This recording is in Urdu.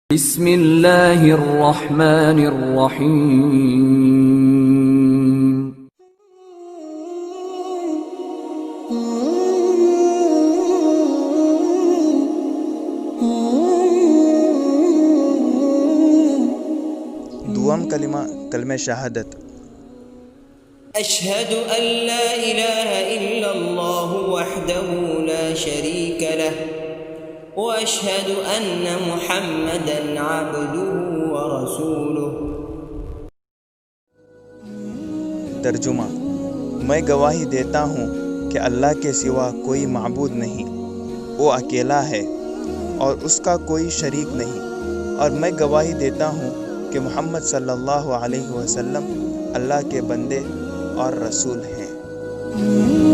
بسم اللہ الرحمن الرحیم دوم کلمہ شہادت اشہد ان لا الہ الا اللہ وحدہ لا شریک لہ واشہد ان محمدا عبدہ ورسولہ۔ ترجمہ: میں گواہی دیتا ہوں کہ اللہ کے سوا کوئی معبود نہیں، وہ اکیلا ہے اور اس کا کوئی شریک نہیں، اور میں گواہی دیتا ہوں کہ محمد صلی اللہ علیہ وسلم اللہ کے بندے اور رسول ہیں۔